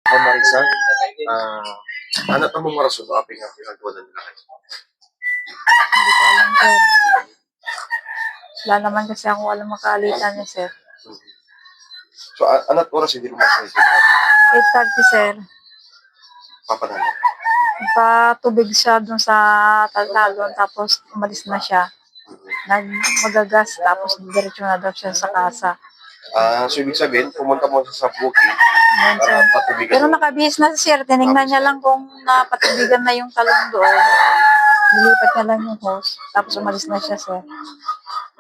Ma'am Marisa, ano ta mong rason o aping nga pinagtuwanan nila kayo? Hindi ko alam, sir. Wala naman kasi ako walang makaalitan niya, sir. So, anat oras hindi naman sa ito? 8:30, sir. Papanalo. Nagpatubig siya dun sa taltalon, tapos umalis na siya. Nagmagagas, tapos diretso na daw siya sa kasa. So, ibig sabihin, pumunta mo sa booking Ayan, sir. para patubigan Pero mo. nakabihis na si sir. Tinignan niya lang kung napatubigan na yung talong doon. Nilipat niya lang yung hose. Tapos umalis na siya, sir.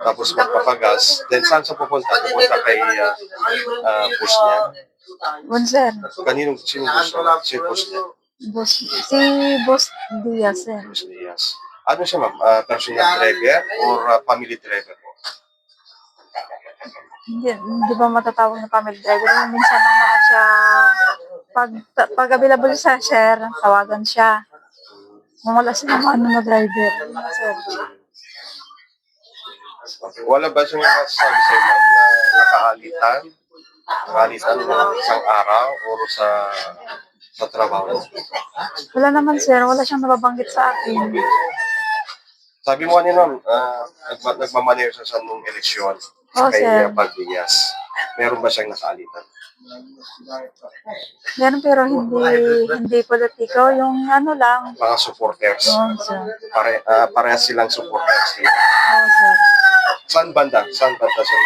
Tapos magpapagas. Then, saan sa pupunta? Pupunta kay boss niya. Bun, sir. Kaninong sinong boss niya? Si boss niya. Si Boss Diaz, sir. Boss Diaz. Ano siya, ma'am? Personal driver or family driver po? Hindi ba matatawag na family driver? Minsan lang naman siya, pag available sa sir, tawagan siya. Kung wala siya naman na driver, sir. Wala ba siyang masasabi sa'yo, ma'am, na nakaalitan? Nakalitan ng isang araw o sa trabaho? Wala naman, sir. Wala siyang nababanggit sa akin. Sabi mo kanina, nagmamaneho siya sa nung eleksyon sa Oo, kay sir. Bagdias. Meron ba siyang nakaalitan? Meron, pero hindi politiko. Yung ano lang. Mga supporters. Oo, sir. Parehas silang supporters. Oo, sir. Saan banda? Saan banda siya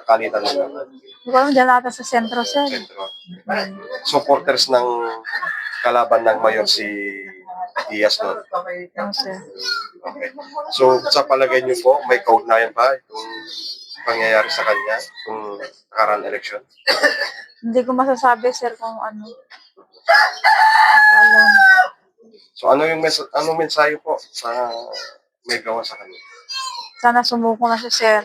nakalitan nila? Hindi ko alam, dyan ata sa sentro, sir. Sentro. Supporters ng kalaban ng mayor si Diaz noon. Oo, sir. Okay. So, sa palagay niyo po, may kaugnayan ba itong pangyayari sa kanya, itong nakaraan election? Hindi ko masasabi, sir, kung ano. Alam. So, anong mensahe po sa may gawa sa kanya? Sana sumuko na siya, sir.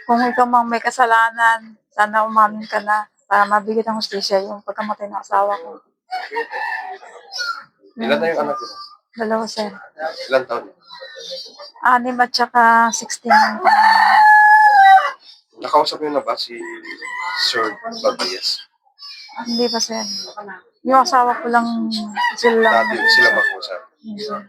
Kung ikaw mang may kasalanan, sana umamin ka na para mabigyan ng hustisya yung pagkamatay ng asawa ko. Ilan na yung anak niyo? Dalawa, sir. Ilan taon? 6 at saka 16 yung Nakausap niyo na ba si Sir Bagdias? Hindi pa, sir. Yung asawa ko lang sila lang. Dati sila mag-usap. Hindi, sir.